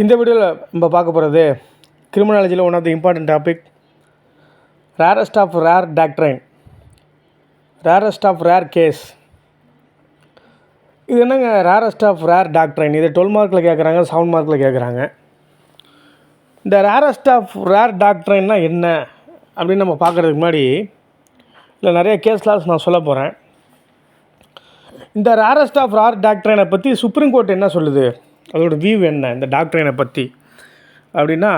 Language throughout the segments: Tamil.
இந்த வீடியோவில் நம்ம பார்க்க போகிறது கிரிமினாலஜியில் one of the important topic rarest of rare doctrine, rarest of rare case. இது என்னங்க ரேரஸ்ட் ஆஃப் ரேர் டாக்ட்ரைன்? இது 12 மார்க்கில் கேட்குறாங்க, 7 மார்க்கில் கேட்குறாங்க. இந்த ரேரஸ்ட் ஆஃப் ரேர் டாக்ட்ரைன்னா என்ன அப்படின்னு நம்ம பார்க்குறதுக்கு முன்னாடி இல்லை நிறைய கேஸ் லாஸ் நான் சொல்ல போகிறேன். இந்த ரேரஸ்ட் ஆஃப் ரேர் டாக்ட்ரைனை பற்றி சுப்ரீம் கோர்ட் என்ன சொல்லுது, அதோட வியூ என்ன இந்த டாக்ட்ரைனை பற்றி அப்படின்னா,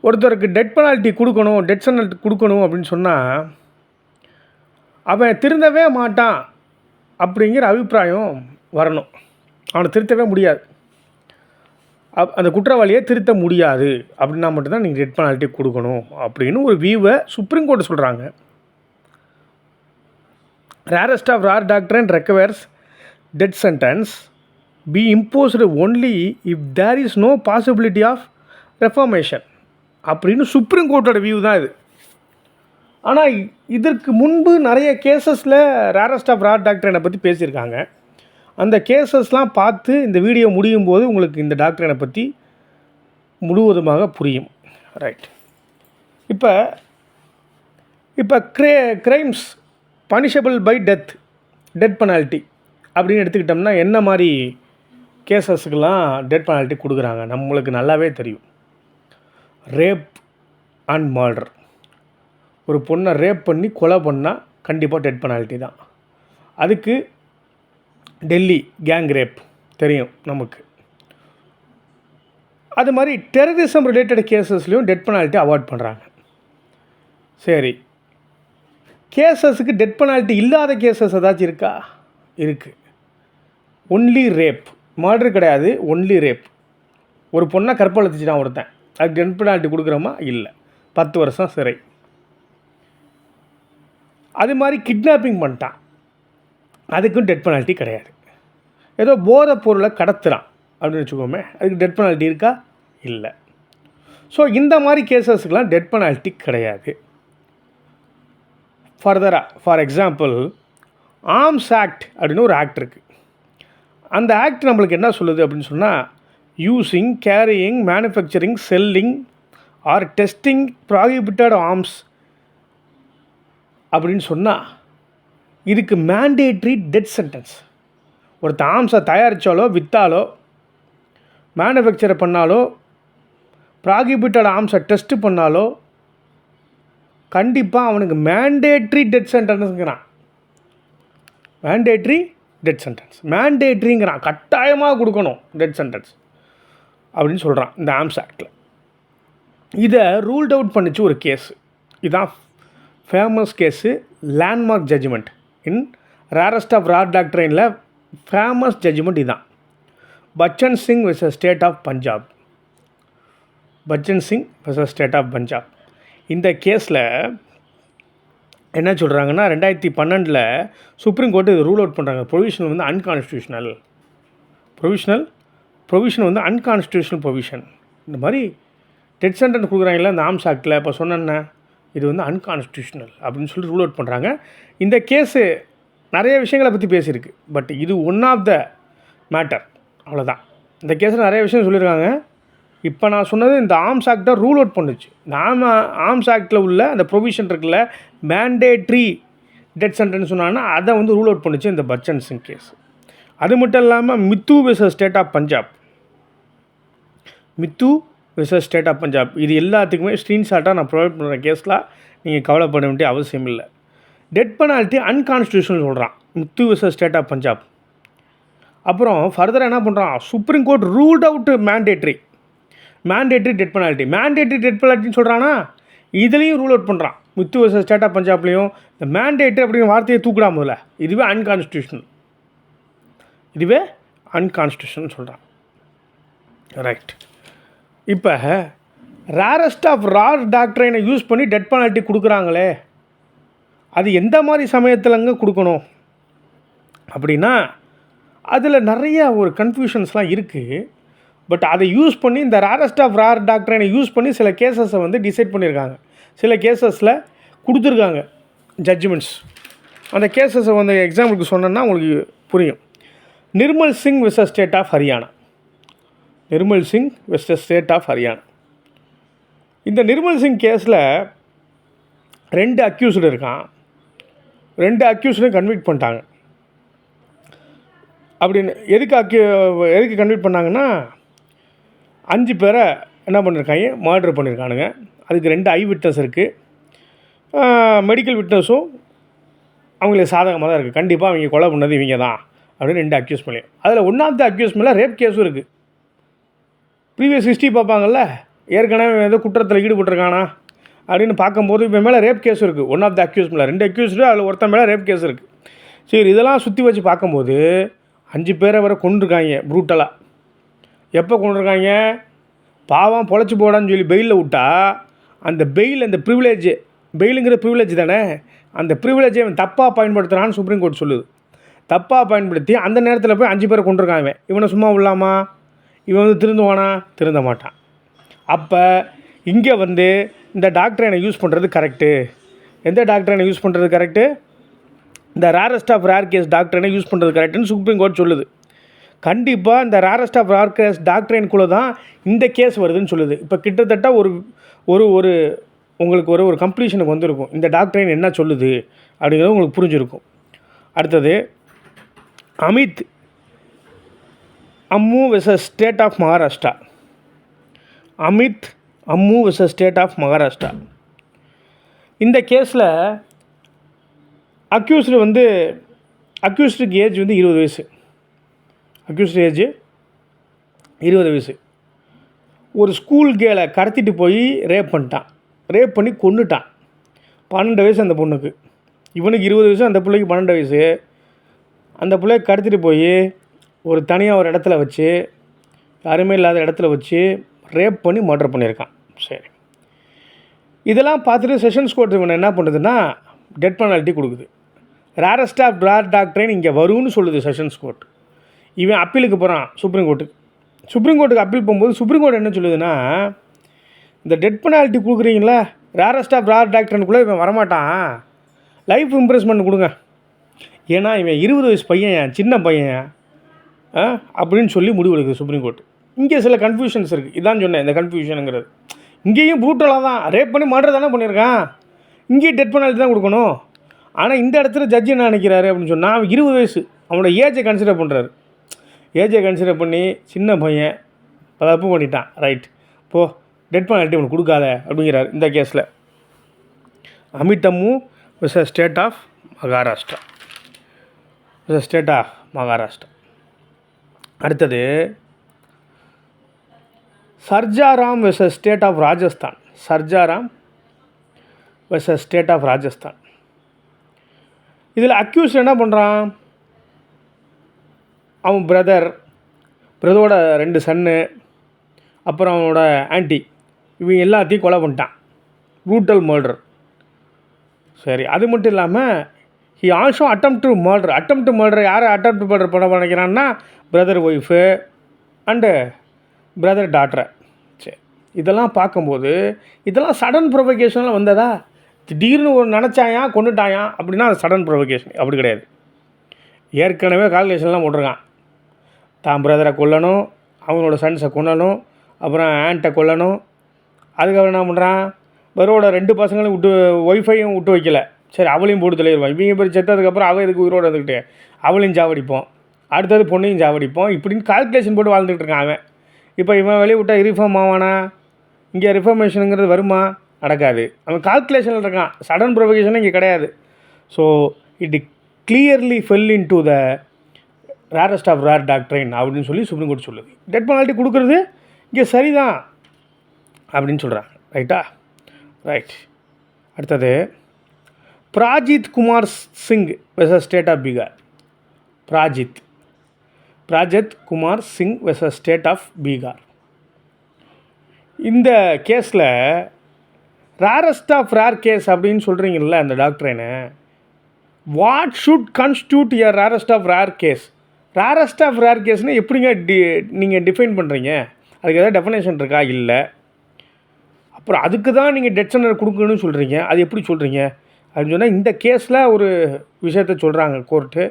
ஒருத்தருக்கு டெத் பெனால்ட்டி கொடுக்கணும், டெத் பெனால்ட்டி கொடுக்கணும் அப்படின்னு சொன்னால் அவன் திருந்தவே மாட்டான் அப்படிங்கிற அபிப்பிராயம் வரணும். அவனை திருத்தவே முடியாது, அந்த குற்றவாளியை திருத்த முடியாது அப்படின்னா மட்டும்தான் நீங்கள் டெத் பெனால்ட்டி கொடுக்கணும் அப்படின்னு ஒரு வியூவை சுப்ரீம் கோர்ட் சொல்கிறாங்க. Rarest of rare doctrine requires death sentence be imposed only if there is no possibility of reformation அப்படின்னு சுப்ரீம் கோர்ட்டோட வியூ தான் இது. ஆனால் இதற்கு முன்பு நிறைய கேசஸில் ரேரஸ்ட் ஆஃப் ரேர் டாக்ட்ரைனை பற்றி பேசியிருக்காங்க. அந்த கேசஸ்லாம் பார்த்து இந்த வீடியோ முடியும் போது உங்களுக்கு இந்த டாக்ட்ரைனை பற்றி முழுவதுமாக புரியும். ரைட், இப்போ crimes punishable by death penalty அப்படின்னு எடுத்துக்கிட்டோம்னா என்ன மாதிரி கேசஸுக்கெல்லாம் டெத் பெனால்ட்டி கொடுக்குறாங்க நம்மளுக்கு நல்லாவே தெரியும். ரேப் அண்ட் மர்டர், ஒரு பொண்ணை ரேப் பண்ணி கொலை பண்ணால் கண்டிப்பாக டெத் பெனால்ட்டி தான். அதுக்கு டெல்லி கேங் ரேப் தெரியும் நமக்கு. அது மாதிரி டெரரிசம் ரிலேட்டட் கேசஸ்லேயும் டெத் பெனால்ட்டி அவாய்ட் பண்ணுறாங்க. சரி, கேசஸுக்கு டெத் பெனால்ட்டி இல்லாத கேசஸ் ஏதாச்சும் இருக்கா? இருக்குது. ஒன்லி ரேப், மர்டர் கிடையாது, ஒன்லி ரேப். ஒரு பொண்ணை கற்பழிச்சிட்டான் ஒருத்தன், அதுக்கு டெத் பெனால்ட்டி கொடுக்குறோமா? இல்லை, 10 வருஷம் சிறை. அது மாதிரி கிட்னாப்பிங் பண்ணிட்டான், அதுக்கும் டெத் பெனால்ட்டி கிடையாது. ஏதோ போதைப் பொருளை கடத்துகிறான் அப்படின்னு வச்சுக்கோமே, அதுக்கு டெத் பெனால்ட்டி இருக்கா? இல்லை. ஸோ இந்த மாதிரி கேசஸுக்கெலாம் டெத் பெனால்ட்டி கிடையாது. ஃபர்தராக ஃபார் எக்ஸாம்பிள் ஆர்ம்ஸ் ஆக்ட் அப்படின்னு ஒரு ஆக்ட் இருக்குது. அந்த ஆக்ட் நம்மளுக்கு என்ன சொல்லுது அப்படின்னு சொன்னால், using, carrying, manufacturing, selling or testing prohibited arms அப்படின்னு சொன்னால் இதுக்கு மேண்டேட்ரி டெத் சென்டென்ஸ். ஒருத்தர் ஆர்ம்ஸை தயாரித்தாலோ விற்றாலோ மேனுஃபேக்சர் பண்ணாலோ ப்ராஹிபிட்டட் ஆர்ம்ஸை டெஸ்ட்டு பண்ணாலோ கண்டிப்பாக அவனுக்கு மேண்டேட்ரி டெத் சென்டென்ஸுங்கிறான். மேண்டேட்ரி டெத் சென்டென்ஸ், மேண்டேட்ரிங்கிறான், கட்டாயமாக கொடுக்கணும் டெத் சென்டென்ஸ் அப்படின்னு சொல்கிறான் இந்த ஆர்ம்ஸ் ஆக்டில். இதை ரூல்ட் அவுட் பண்ணிச்சு ஒரு கேஸு. இதுதான் famous case, landmark judgment in rarest of rare டாக்ட்ரைனில் ஃபேமஸ் ஜட்ஜ்மெண்ட் இதுதான். Bachan Singh versus state of Punjab. Bachan Singh versus state of Punjab. இந்த கேஸில் என்ன சொல்கிறாங்கன்னா, 2012 சுப்ரீம் கோர்ட்டு இது ரூல் அவுட் பண்ணுறாங்க. ப்ரொவிஷனல் வந்து அன்கான்ஸ்டியூஷனல், ப்ரொவிஷன் வந்து அன்கான்ஸ்டியூஷனல் ப்ரொவிஷன். இந்த மாதிரி டெத் சென்டென்ஸ் கொடுக்குறாங்களா இந்த ஆர்ம்ஸ் ஆக்டில், இப்போ சொன்னேன்னா இது வந்து அன்கான்ஸ்டியூஷனல் அப்படின்னு சொல்லி ரூல் அவுட் பண்ணுறாங்க. இந்த கேஸு நிறைய விஷயங்களை பற்றி பேசியிருக்கு, பட் இது ஒன் ஆஃப் த மேட்டர், அவ்வளோதான். இந்த கேஸில் நிறைய விஷயம் சொல்லியிருக்காங்க. இப்போ நான் சொன்னது இந்த ஆர்ம்ஸ் ஆக்டை ரூல் அவுட் பண்ணுச்சு. நாம் ஆர்ம்ஸ் ஆக்டில் உள்ள அந்த ப்ரொவிஷன் இருக்குல்ல, மேண்டேட்ரி டெத் சென்டென்ஸ் சொன்னாங்கன்னா அதை வந்து ரூல் அவுட் பண்ணுச்சு இந்த பச்சன் சிங் கேஸ். அது மட்டும் இல்லாமல் Mithu versus state of Punjab, Mithu versus state of Punjab, இது எல்லாத்துக்குமே ஸ்க்ரீன்ஷாட்டாக நான் ப்ரொவைட் பண்ணுற கேஸ்லாம் நீங்கள் கவலைப்பட வேண்டிய அவசியம் இல்லை. டெத் பெனால்ட்டி அன்கான்ஸ்டியூஷனல் சொல்கிறான் Mithu versus state of Punjab. அப்புறம் ஃபர்தராக என்ன பண்ணுறான், supreme court ruled out mandatory death penalty. Mandatory death பெனால்ட்டின்னு சொல்கிறான்னா இதுலேயும் ரூல் அவுட் பண்ணுறான். மித்து வெர்சஸ் ஸ்டேட் ஆஃப் பஞ்சாப்லேயும் இந்த மேண்டேட்ரி அப்படிங்கிற வார்த்தையை தூக்கிடாமல, இதுவே அன்கான்ஸ்டியூஷனல் சொல்கிறான். ரைட், இப்போ ரேரஸ்ட் ஆஃப் ரேர் டாக்ட்ரைனை யூஸ் பண்ணி டெத் பெனால்ட்டி கொடுக்குறாங்களே, அது எந்த மாதிரி சமயத்திலங்க கொடுக்கணும் அப்படின்னா அதில் நிறைய ஒரு கன்ஃபியூஷன்ஸ்லாம் இருக்குது. பட் அதை யூஸ் பண்ணி இந்த ரேரஸ்ட் ஆஃப் ரேர் டாக்ட்ரைனை யூஸ் பண்ணி சில கேசஸை வந்து டிசைட் பண்ணியிருக்காங்க. சில கேசஸில் கொடுத்துருக்காங்க ஜட்ஜ்மெண்ட்ஸ். அந்த கேசஸை வந்து எக்ஸாம்பிளுக்கு சொன்னேன்னா உங்களுக்கு புரியும். Nirmal Singh versus state of Haryana. Nirmal Singh versus state of Haryana. இந்த நிர்மல் சிங் கேஸில் 2 அக்யூஸ்டு இருக்கான். 2 அக்யூஸ்டும் கன்விக்ட் பண்ணிட்டாங்க. அப்படின்னு எதுக்கு கன்விக்ட் பண்ணாங்கன்னா 5 பேரை என்ன பண்ணியிருக்காங்க, மர்டர் பண்ணியிருக்கானுங்க. அதுக்கு 2 ஐ விட்னஸ் இருக்குது. மெடிக்கல் விட்னஸும் அவங்களுக்கு சாதகமாக தான் இருக்குது. கண்டிப்பாக அவங்க கொலை பண்ணது இவங்க தான் அப்படின்னு 2 அக்யூஸ் பண்ணி. அதில் 1 அக்யூஸ் மேலே ரேப் கேஸும் இருக்குது. ப்ரீவியஸ் ஹிஸ்ட்ரி பார்ப்பாங்கள்ல, ஏற்கனவே ஏதோ குற்றத்தில் ஈடுபட்டிருக்கானா அப்படின்னு பார்க்கும்போது இப்போ மேலே ரேப் கேஸும் இருக்குது. 1 அக்யூஸ் மேலே 2 அக்யூஸ்டு, அதில் ஒருத்தன் மேலே ரேப் கேஸ் இருக்குது. சரி, இதெல்லாம் சுற்றி வச்சு பார்க்கும்போது 5 பேரை வரை கொண்டிருக்காங்க ப்ரூட்டலாக. எப்போ கொண்டிருக்காங்க? பாவம் பொழைச்சி போடான்னு சொல்லி பெயிலில் விட்டா அந்த அந்த பெயிலுங்கிற ப்ரிவிலேஜ் தானே, அந்த ப்ரிவிலேஜை அவன் தப்பாக பயன்படுத்துகிறான்னு சுப்ரீம் கோர்ட் சொல்லுது. தப்பாக பயன்படுத்தி அந்த நேரத்தில் போய் 5 பேரை கொண்டிருக்காங்க. இவனை சும்மா விடலாமா? இவன் திருந்துவானா? திருந்த மாட்டான். அப்போ இங்கே இந்த டாக்டரை யூஸ் பண்ணுறது கரெக்டு. எந்த டாக்டரை யூஸ் பண்ணுறது கரெக்டு? இந்த ரேரஸ்ட் ஆஃப் ரேர் கேஸ் டாக்டரை யூஸ் பண்ணுறது கரெக்டுன்னு சுப்ரீம் கோர்ட் சொல்லுது. கண்டிப்பாக இந்த ரேரஸ்ட் ஆஃப் ரேர் கேஸ் டாக்டரைனுக்குள்ளே தான் இந்த கேஸ் வருதுன்னு சொல்லுது. இப்போ கிட்டத்தட்ட ஒரு உங்களுக்கு ஒரு கம்ப்ளீஷனுக்கு வந்திருக்கும். இந்த டாக்டரைன் என்ன சொல்லுது அப்படிங்கிறது உங்களுக்கு புரிஞ்சிருக்கும். அடுத்தது Amit Ammu versus state of Maharashtra. Amit Ammu versus state of Maharashtra. இந்த கேஸில் அக்யூஸ்டுக்கு ஏஜ் 20 வயசு. அக்யூஸ்டு ஏஜ் 20 வயசு. ஒரு ஸ்கூல் கேலை கடத்திட்டு போய் ரேப் பண்ணிட்டான். ரேப் பண்ணி கொன்னுட்டான். 12 வயசு அந்த பொண்ணுக்கு. இவனுக்கு 20 வயசு, அந்த பிள்ளைக்கு 12 வயசு. அந்த பிள்ளைய கடத்திட்டு போய் தனியாக ஒரு இடத்துல வச்சு, யாருமே இல்லாத இடத்துல வச்சு ரேப் பண்ணி மர்டர் பண்ணியிருக்கான். சரி, இதெல்லாம் பார்த்துட்டு செஷன்ஸ் கோர்ட் இவனை என்ன பண்ணுதுன்னா டெத் பெனால்ட்டி கொடுக்குது. ரேரஸ்ட் ஆஃப் ரேர் டாக்டரைன் இங்கே வரும்னு சொல்லுது செஷன்ஸ் கோர்ட். இவன் அப்பீலுக்கு போகிறான் சுப்ரீம் கோர்ட்டுக்கு. சுப்ரீம் கோர்ட்டுக்கு அப்பீல் போகும்போது சுப்ரீம் கோர்ட் என்ன சொல்லுதுன்னா, இந்த டெத் பெனால்ட்டி கொடுக்குறீங்களா ரேரஸ்ட் ஆஃப் ரேர் டாக்டர்னுக்குள்ளே இவன் வரமாட்டான், லைஃப் இம்ப்ரெஸ்மெண்ட் கொடுங்க. ஏன்னா இவன் 20 வயசு பையன், சின்ன பையன் அப்படின்னு சொல்லி முடிவெடுக்குது சுப்ரீம் கோர்ட். இங்கே சில கன்ஃபியூஷன்ஸ் இருக்குது. இதான் சொன்னேன், இந்த கன்ஃபியூஷனுங்கிறது. இங்கேயும் ப்ரூட்டலாக தான் ரேப் பண்ணி மர்டர் தானே பண்ணியிருக்கான், இங்கேயும் டெத் பெனால்ட்டி தான் கொடுக்கணும். ஆனால் இந்த இடத்துல ஜட்ஜி என்ன நினைக்கிறாரு அப்படின்னு சொன்னால், அவன் 20 வயசு, அவனோட ஏஜை கன்சிடர் பண்ணுறாரு. ஏஜை கன்சிடர் பண்ணி சின்ன பையன் தப்பு பண்ணிட்டான், ரைட், போ டெத் பெனால்ட்டி அவனுக்கு கொடுக்காத அப்படிங்கிறார். இந்த கேஸில் Amit Ammu versus state of Maharashtra. State of Maharashtra. அடுத்தது Surjaram versus state of Rajasthan. Surjaram versus state of Rajasthan. இதில் அக்யூஸ் என்ன பண்ணுறான், அவன் பிரதரோட 2 சன்னு, அப்புறம் அவனோட ஆன்ட்டி, இவங்க எல்லாத்தையும் கொலை பண்ணிட்டான். Brutal murder. சரி, அது மட்டும் இல்லாமல் ஹி ஆல்சோ அட்டெம்ப்ட் மர்டர். யாரை அட்டெம்ப்ட் மர்டர் பண்ண நினைக்கிறான்னா பிரதர் ஒய்ஃபு அண்டு பிரதர் டாட்டரை. சரி, இதெல்லாம் பார்க்கும்போது இதெல்லாம் சடன் ப்ரொவகேஷனில் வந்ததா? திடீர்னு நினச்சாயா கொண்டுட்டாயா அப்படின்னா அது சடன் ப்ரொவகேஷன். அப்படி கிடையாது. ஏற்கனவே கால்குலேஷன்லாம் போட்டிருக்கான். தான் பிரதரை கொல்லணும், அவங்களோட சன்ஸை கொல்லணும், அப்புறம் ஆண்ட்டை கொல்லணும். அதுக்கப்புறம் என்ன பண்ணுறான், பிரதரோட 2 பசங்களையும் ஒய்ஃபையும் விட்டு வைக்கல. சரி, அவளையும் போட்டு தள்ளிடுவான். இவங்க பேர் செத்ததுக்கப்புறம் அவள் இதுக்கு உயிரோடு வந்துக்கிட்டு அவளையும் சாவடிப்போம், அடுத்தது பொண்ணையும் சாவடிப்போம், இப்படின்னு கால்குலேஷன் போட்டு வாழ்ந்துக்கிட்டு இருக்கான் அவன். இப்போ இவன் வெளியே விட்டால் ரிஃபார்ம் ஆவானா? இங்கே ரிஃபார்மேஷனுங்கிறது வருமா? நடக்காது. அவன் கால்குலேஷனில் இருக்கான். சடன் ப்ரொவகேஷனும் இங்கே கிடையாது. So it clearly fell into the rarest of rare doctrine அப்படின்னு சொல்லி சுப்ரீம் கோர்ட் சொல்லுது. டெத் பெனால்ட்டி கொடுக்குறது இங்கே சரிதான் அப்படின்னு சொல்கிறாங்க. ரைட்டா? ரைட். அடுத்தது Prajeet Kumar Singh versus state of Bihar. Prajeet Kumar Singh versus state of Bihar. இந்த கேஸில் ரேரஸ்ட் ஆஃப் ரேர் கேஸ் அப்படின்னு சொல்கிறீங்கள அந்த doctrine, what should constitute a rarest of rare case? ரேரஸ்ட் ஆஃப் ரேர் கேஸ்னால் எப்படிங்க நீங்கள் டிஃபைன் பண்ணுறீங்க? அதுக்கு எதாவது டெஃபினேஷன் இருக்கா? இல்லை. அப்புறம் அதுக்கு தான் நீங்கள் டெத் சென்டர் கொடுக்கணும்னு சொல்கிறீங்க, அது எப்படி சொல்கிறீங்க அப்படின்னு சொன்னால், இந்த கேஸில் ஒரு விஷயத்த சொல்கிறாங்க கோர்ட்டு.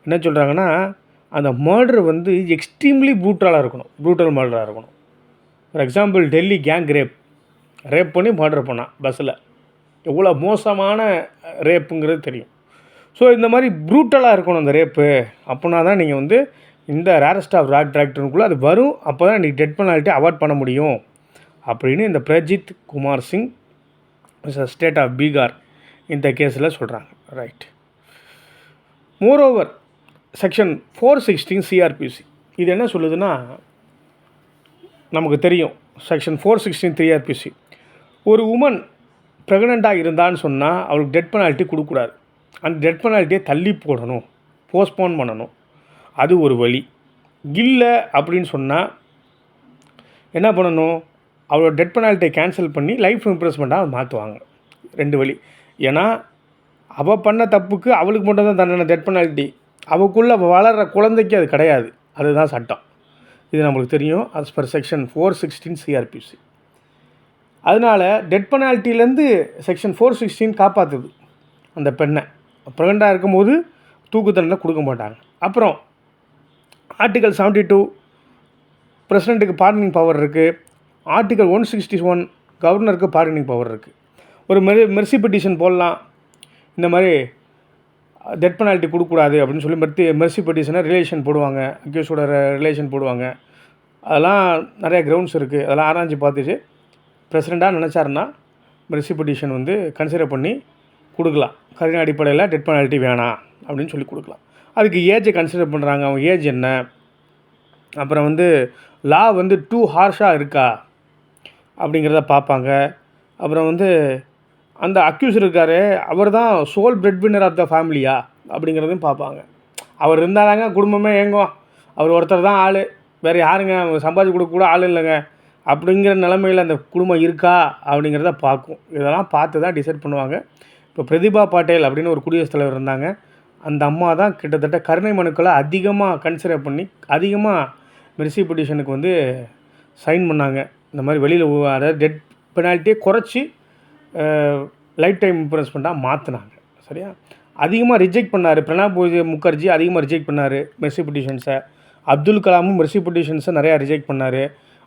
என்ன சொல்கிறாங்கன்னா, அந்த மர்டர் எக்ஸ்ட்ரீம்லி ப்ரூட்டல் மர்டராக இருக்கணும். For example Delhi gang rape பண்ணி மர்டர் பண்ணான் பஸ்ஸில். எவ்வளோ மோசமான ரேப்புங்கிறது தெரியும். ஸோ இந்த மாதிரி ப்ரூட்டலாக இருக்கணும் அந்த ரேப்பு. அப்படின்னா தான் நீங்கள் வந்து இந்த ரேரஸ்ட் ஆஃப் ரேர் டிராக்டருக்குள்ளே அது வரும். அப்போ தான் நீங்கள் டெத் பெனால்ட்டி அவாய்ட் பண்ண முடியும் அப்படின்னு இந்த பிரஜித் குமார் சிங் ஸ்டேட் ஆஃப் பீகார் இந்த கேஸில் சொல்கிறாங்க. ரைட். மோரோவர் செக்ஷன் 416 சிஆர்பிசி இது என்ன சொல்லுதுன்னா, நமக்கு தெரியும் செக்ஷன் 416 சிஆர்பிசி ஒரு உமன் ப்ரெக்னெண்ட்டாக இருந்தான்னு சொன்னால் அவளுக்கு டெத் பெனால்ட்டி கொடுக்கக்கூடாது. அந்த டெத் பெனால்ட்டியை தள்ளி போடணும், போஸ்ட்போன் பண்ணணும். அது ஒரு வழி. இல்லை அப்படின்னு சொன்னால் என்ன பண்ணணும், அவளோட டெத் பெனால்ட்டியை கேன்சல் பண்ணி லைஃப் இம்ப்ரெஸ்மெண்ட்டாக மாற்றுவாங்க. 2 வழி. ஏன்னா அவள் பண்ண தப்புக்கு அவளுக்கு மட்டும் தான் தண்டனை டெத் பெனால்ட்டி. அவளுக்குள்ளே வளர்கிற குழந்தைக்கு அது கிடையாது. அதுதான் சட்டம். இது நம்மளுக்கு தெரியும் as per செக்ஷன் 416 சிஆர்பிசி. அதனால் டெத் பெனால்ட்டிலேருந்து செக்ஷன் 416 காப்பாற்றுது அந்த பெண்ணை. ப்ரெக்னெண்ட்டாக இருக்கும்போது தூக்கு தண்டனை கொடுக்க மாட்டாங்க. அப்புறம் ஆர்டிகல் 72 பிரசிடெண்ட்டுக்கு பார்டனிங் பவர் இருக்குது. ஆர்டிகல் 161 கவர்னருக்கு பார்டனிங் பவர் இருக்குது. ஒரு மெர்சி பெட்டிஷன் போடலாம், இந்த மாதிரி டெத் பெனால்ட்டி கொடுக்கக்கூடாது அப்படின்னு சொல்லி மெர்சி பெட்டிஷனை ரிலேஷன் போடுவாங்க, அக்யூஸோட ரிலேஷன் போடுவாங்க. அதெல்லாம் நிறையா கிரவுண்ட்ஸ் இருக்குது. அதெல்லாம் ஆராய்ச்சி பார்த்துட்டு பிரசிடெண்ட்டாக நினச்சாருன்னா மெர்சி பெட்டிஷன் வந்து கன்சிடர் பண்ணி கொடுக்கலாம். கருணை அடிப்படையில் டெத் பெனால்ட்டி வேணாம் அப்படின்னு சொல்லி கொடுக்கலாம். அதுக்கு ஏஜை கன்சிடர் பண்ணுறாங்க, அவங்க ஏஜ் என்ன, அப்புறம் வந்து லா வந்து டூ ஹார்ஷாக இருக்கா அப்படிங்கிறத பார்ப்பாங்க. அப்புறம் வந்து அந்த அக்யூஸ் இருக்கார், அவர் தான் sole breadwinner of the ஃபேமிலியா அப்படிங்கிறதையும் பார்ப்பாங்க. அவர் இருந்தால் தாங்க குடும்பமே இயங்கும். அவர் ஒருத்தர் தான் ஆள், வேறு யாருங்க சம்பாதிச்சு கொடுக்க கூட ஆள் இல்லைங்க அப்படிங்கிற நிலமையில் அந்த குடும்பம் இருக்கா அப்படிங்கிறத பார்க்கும். இதெல்லாம் பார்த்து தான் டிசைட் பண்ணுவாங்க. இப்போ பிரதிபா பாட்டேல் அப்படின்னு ஒரு குடியரசுத் தலைவர் இருந்தாங்க. அந்த அம்மா தான் கிட்டத்தட்ட கருணை மனுக்களை அதிகமாக கன்சிடர் பண்ணி அதிகமாக மெர்சி பெட்டிஷனுக்கு வந்து சைன் பண்ணாங்க. இந்த மாதிரி வெளியில் அதாவது டெத் பெனால்ட்டியை குறைச்சி லைஃப் டைம் இம்ப்ரெஸ்மெண்ட்டாக மாற்றினாங்க. சரியா? அதிகமாக ரிஜெக்ட் பண்ணார் பிரணாப் முகர்ஜி, அதிகமாக ரிஜெக்ட் பண்ணார் மெர்சி பெட்டிஷன்ஸை. அப்துல் கலாமும் மெர்சி பெட்டிஷன்ஸை நிறையா ரிஜெக்ட் பண்ணார்.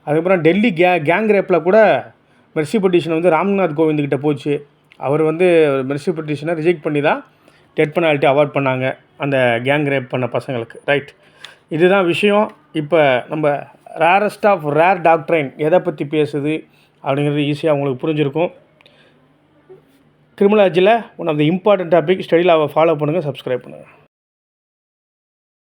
அதுக்கப்புறம் டெல்லி கேங் ரேப்பில் கூட மெர்சி பெட்டிஷன் வந்து ராம்நாத் கோவிந்துக்கிட்ட போச்சு. அவர் வந்து மெர்சி பெட்டிஷனை ரிஜெக்ட் பண்ணி தான் டெத் பெனால்ட்டி அவாய்ட் பண்ணாங்க அந்த கேங் ரேப் பண்ண பசங்களுக்கு. ரைட். இதுதான் விஷயம். இப்போ நம்ம ரேரஸ்ட் ஆஃப் ரேர் டாக்ட்ரைன் எதை பற்றி பேசுது அப்படிங்கிறது ஈஸியாக உங்களுக்கு புரிஞ்சிருக்கும். கிரிமினாலஜியில் one of the important topic ஸ்டடியில் ஃபாலோ பண்ணுங்கள், சப்ஸ்கிரைப் பண்ணுங்கள்.